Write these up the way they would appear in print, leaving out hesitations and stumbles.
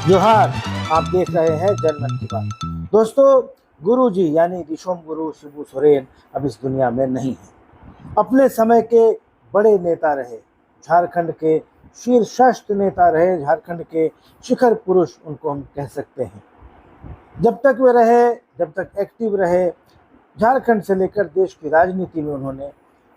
जोहार। आप देख रहे हैं जनमन की बात। दोस्तों, गुरु जी यानी दिशोम गुरु शिबू सोरेन अब इस दुनिया में नहीं है। अपने समय के बड़े नेता रहे, झारखंड के शीर्षस्थ नेता रहे, झारखंड के शिखर पुरुष उनको हम कह सकते हैं। जब तक वे रहे, जब तक एक्टिव रहे, झारखंड से लेकर देश की राजनीति में उन्होंने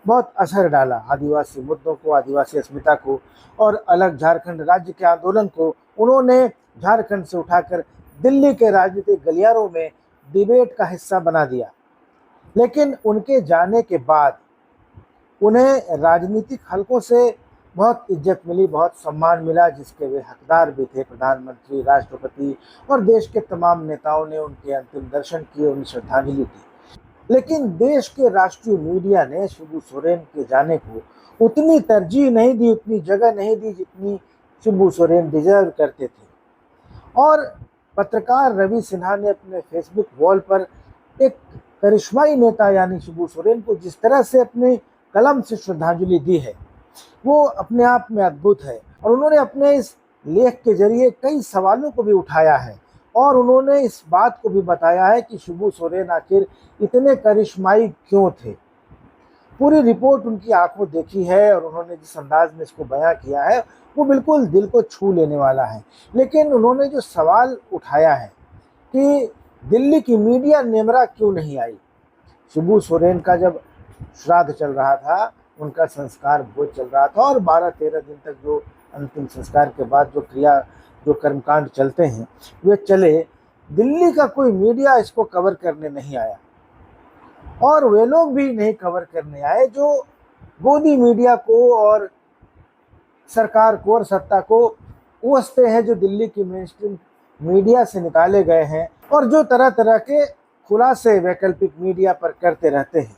बहुत असर डाला। आदिवासी मुद्दों को, आदिवासी अस्मिता को और अलग झारखंड राज्य के आंदोलन को उन्होंने झारखंड से उठाकर दिल्ली के राजनीतिक गलियारों में डिबेट का हिस्सा बना दिया। लेकिन उनके जाने के बाद उन्हें राजनीतिक हलकों से बहुत इज्जत मिली, बहुत सम्मान मिला, जिसके वे हकदार भी थे। प्रधानमंत्री, राष्ट्रपति और देश के तमाम नेताओं ने उनके अंतिम दर्शन किए, उन्हें श्रद्धांजलि दी। लेकिन देश के राष्ट्रीय मीडिया ने शिबू सोरेन के जाने को उतनी तरजीह नहीं दी, उतनी जगह नहीं दी जितनी शिबू सोरेन डिजर्व करते थे। और पत्रकार रवि सिन्हा ने अपने फेसबुक वॉल पर एक करिश्माई नेता यानी शिबू सोरेन को जिस तरह से अपने कलम से श्रद्धांजलि दी है, वो अपने आप में अद्भुत है। और उन्होंने अपने इस लेख के जरिए कई सवालों को भी उठाया है और उन्होंने इस बात को भी बताया है कि शिबू सोरेन आखिर इतने करिश्माई क्यों थे। पूरी रिपोर्ट उनकी आंखों देखी है और उन्होंने जिस अंदाज में इसको बयां किया है वो बिल्कुल दिल को छू लेने वाला है। लेकिन उन्होंने जो सवाल उठाया है कि दिल्ली की मीडिया नेमरा क्यों नहीं आई। शिबू सोरेन का जब श्राद्ध चल रहा था, उनका संस्कार भोज चल रहा था और 12-13 दिन तक जो अंतिम संस्कार के बाद जो कर्मकांड चलते हैं वे चले, दिल्ली का कोई मीडिया इसको कवर करने नहीं आया और वे लोग भी नहीं कवर करने आए जो गोदी मीडिया को और सरकार को और सत्ता को कोसते हैं, जो दिल्ली की मेनस्ट्रीम मीडिया से निकाले गए हैं और जो तरह तरह के खुलासे वैकल्पिक मीडिया पर करते रहते हैं।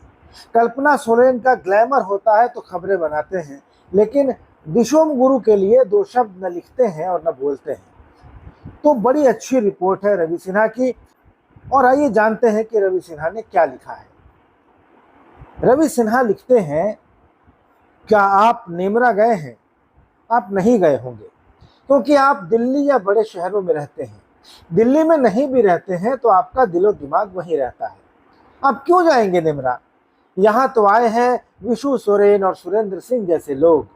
कल्पना सोरेन का ग्लैमर होता है तो खबरें बनाते हैं, लेकिन दिशोम गुरु के लिए दो शब्द न लिखते हैं और न बोलते हैं। तो बड़ी अच्छी रिपोर्ट है रवि सिन्हा की और आइए जानते हैं कि रवि सिन्हा ने क्या लिखा है। रवि सिन्हा लिखते हैं, क्या आप नेमरा गए हैं? आप नहीं गए होंगे क्योंकि आप दिल्ली या बड़े शहरों में रहते हैं। दिल्ली में नहीं भी रहते हैं तो आपका दिलो दिमाग वहीं रहता है। आप क्यों जाएंगे नेमरा? यहाँ तो आए हैं विशु सोरेन और सुरेंद्र सिंह जैसे लोग।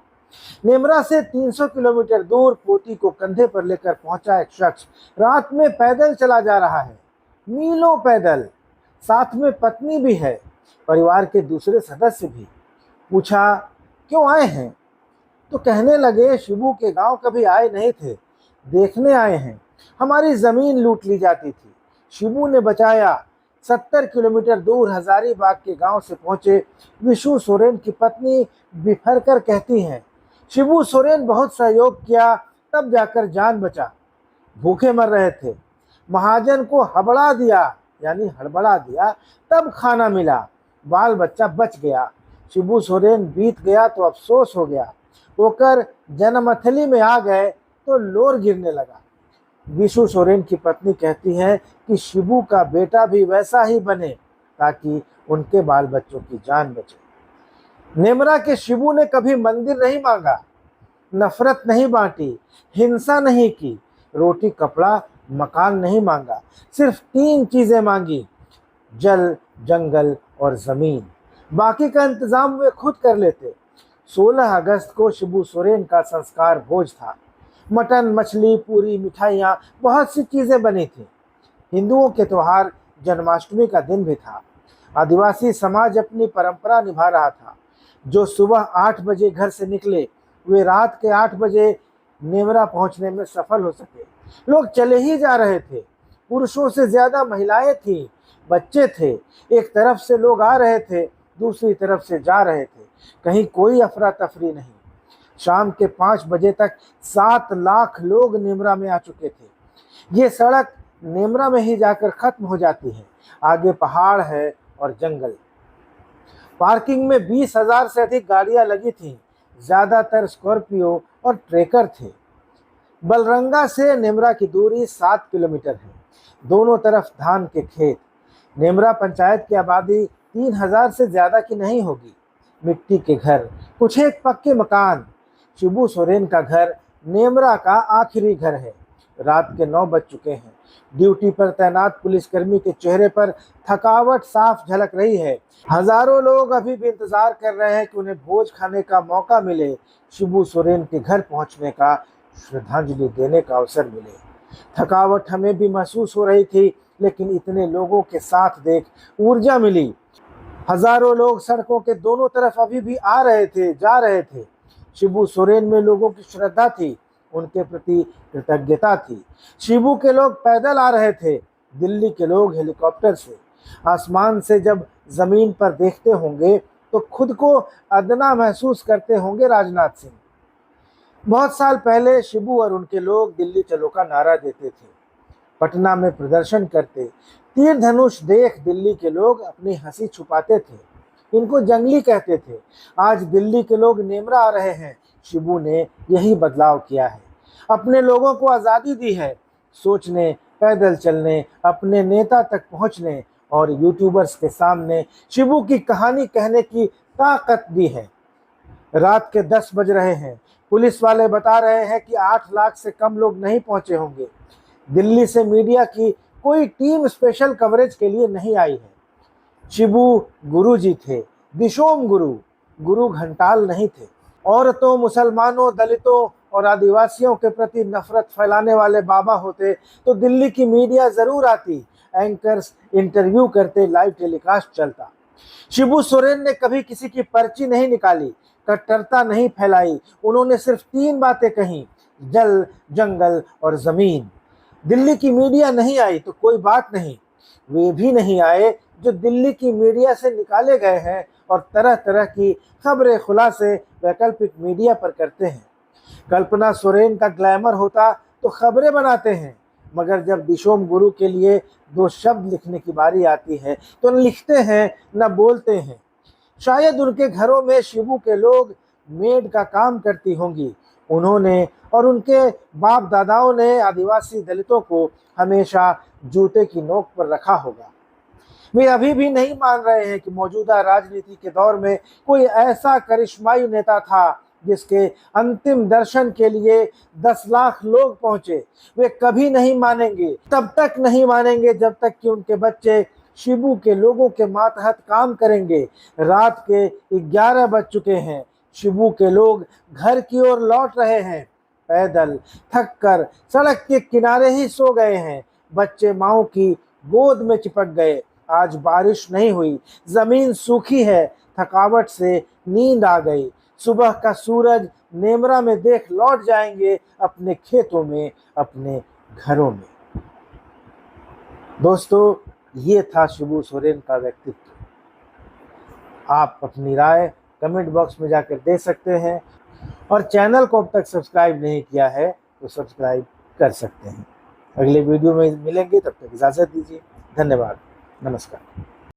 नेमरा से 300 किलोमीटर दूर पोती को कंधे पर लेकर पहुंचा एक शख्स रात में पैदल चला जा रहा है, मीलों पैदल। साथ में पत्नी भी है, परिवार के दूसरे सदस्य भी। पूछा, क्यों आए हैं? तो कहने लगे, शिबू के गांव कभी आए नहीं थे, देखने आए हैं। हमारी जमीन लूट ली जाती थी। शिबू ने बचाया। 70 किलोमीटर दूर हजारीबाग के गांव से पहुंचे विशु सोरेन की पत्नी बिफर कर कहती हैं, शिबू सोरेन बहुत सहयोग किया, तब जाकर जान बचा। भूखे मर रहे थे, महाजन को हबड़ा दिया यानी हड़बड़ा दिया, तब खाना मिला, बाल बच्चा बच गया। शिबू सोरेन बीत गया तो अफसोस हो गया, होकर जन्मथली में आ गए तो लोर गिरने लगा। विशु सोरेन की पत्नी कहती है कि शिबू का बेटा भी वैसा ही बने ताकि उनके बाल बच्चों की जान बचे। नेमरा के शिबू ने कभी मंदिर नहीं मांगा, नफरत नहीं बांटी, हिंसा नहीं की, रोटी कपड़ा मकान नहीं मांगा। सिर्फ 3 चीजें मांगी, जल, जंगल और जमीन। बाकी का इंतजाम वे खुद कर लेते। 16 अगस्त को शिबू सोरेन का संस्कार भोज था। मटन, मछली, पूरी, मिठाइयाँ, बहुत सी चीज़ें बनी थी। हिंदुओं के त्यौहार जन्माष्टमी का दिन भी था। आदिवासी समाज अपनी परंपरा निभा रहा था। जो सुबह 8 बजे घर से निकले वे रात के 8 बजे नेमरा पहुंचने में सफल हो सके। लोग चले ही जा रहे थे। पुरुषों से ज़्यादा महिलाएं थीं, बच्चे थे। एक तरफ से लोग आ रहे थे, दूसरी तरफ से जा रहे थे। कहीं कोई अफरा तफरी नहीं। शाम के 5 बजे तक 7 लाख लोग नेमरा में आ चुके थे। ये सड़क नेमरा में ही जाकर खत्म हो जाती है। आगे पहाड़ है और जंगल। पार्किंग में 20,000 से अधिक गाड़ियां लगी थीं, ज़्यादातर स्कॉर्पियो और ट्रेकर थे। बलरंगा से नेमरा की दूरी 7 किलोमीटर है। दोनों तरफ धान के खेत। नेमरा पंचायत की आबादी 3,000 से ज़्यादा की नहीं होगी। मिट्टी के घर, कुछ एक पक्के मकान। शिबू सोरेन का घर नेमरा का आखिरी घर है। रात के 9 बज चुके हैं। ड्यूटी पर तैनात पुलिसकर्मी के चेहरे पर थकावट साफ झलक रही है। हजारों लोग अभी भी इंतजार कर रहे हैं कि उन्हें भोज खाने का मौका मिले, शिबू सोरेन के घर पहुंचने का, श्रद्धांजलि देने का अवसर मिले। थकावट हमें भी महसूस हो रही थी, लेकिन इतने लोगों के साथ देख ऊर्जा मिली। हजारों लोग सड़कों के दोनों तरफ अभी भी आ रहे थे, जा रहे थे। शिबू सोरेन में लोगों की श्रद्धा थी, उनके प्रति कृतज्ञता थी। शिबू के लोग पैदल आ रहे थे, दिल्ली के लोग हेलीकॉप्टर से। आसमान से जब जमीन पर देखते होंगे तो खुद को अदना महसूस करते होंगे राजनाथ सिंह। बहुत साल पहले शिबू और उनके लोग दिल्ली चलो का नारा देते थे, पटना में प्रदर्शन करते, तीर धनुष देख दिल्ली के लोग अपनी हंसी छुपाते थे, इनको जंगली कहते थे। आज दिल्ली के लोग नेमरा आ रहे हैं, शिबू ने यही बदलाव किया है। अपने लोगों को आज़ादी दी है, सोचने, पैदल चलने, अपने नेता तक पहुंचने और यूट्यूबर्स के सामने शिबू की कहानी कहने की ताकत दी है। रात के 10 बज रहे हैं, पुलिस वाले बता रहे हैं कि 8 लाख से कम लोग नहीं पहुंचे होंगे। दिल्ली से मीडिया की कोई टीम स्पेशल कवरेज के लिए नहीं आई है। शिबू गुरु जी थे, दिशोम गुरु, गुरु घंटाल नहीं थे। औरतों, मुसलमानों, दलितों और आदिवासियों के प्रति नफरत फैलाने वाले बाबा होते तो दिल्ली की मीडिया जरूर आती, एंकर्स इंटरव्यू करते, लाइव टेलीकास्ट चलता। शिबू सोरेन ने कभी किसी की पर्ची नहीं निकाली, कट्टरता नहीं फैलाई। उन्होंने सिर्फ 3 बातें कही, जल, जंगल और जमीन। दिल्ली की मीडिया नहीं आई तो कोई बात नहीं, वे भी नहीं आए जो दिल्ली की मीडिया से निकाले गए हैं और तरह तरह की खबरें खुलासे वैकल्पिक मीडिया पर करते हैं। कल्पना सोरेन का ग्लैमर होता तो खबरें बनाते हैं, मगर जब दिशोम गुरु के लिए 2 शब्द लिखने की बारी आती है तो न लिखते हैं न बोलते हैं। शायद उनके घरों में शिबू के लोग मेड का काम करती होंगी। उन्होंने और उनके बाप दादाओं ने आदिवासी दलितों को हमेशा जूते की नोक पर रखा होगा। वे अभी भी नहीं मान रहे हैं कि मौजूदा राजनीति के दौर में कोई ऐसा करिश्माई नेता था जिसके अंतिम दर्शन के लिए 10 लाख लोग पहुंचे। वे कभी नहीं मानेंगे, तब तक नहीं मानेंगे जब तक कि उनके बच्चे शिबू के लोगों के मातहत काम करेंगे। रात के 11 बज चुके हैं, शिबू के लोग घर की ओर लौट रहे हैं। पैदल थक कर सड़क के किनारे ही सो गए हैं। बच्चे माओ की गोद में चिपक गए। आज बारिश नहीं हुई, जमीन सूखी है, थकावट से नींद आ गई। सुबह का सूरज नेमरा में देख लौट जाएंगे अपने खेतों में, अपने घरों में। दोस्तों, ये था शिबू सोरेन का व्यक्तित्व। आप अपनी राय कमेंट बॉक्स में जाकर दे सकते हैं और चैनल को अब तक सब्सक्राइब नहीं किया है तो सब्सक्राइब कर सकते हैं। अगले वीडियो में मिलेंगे, तब तक इजाज़त दीजिए। धन्यवाद, नमस्कार।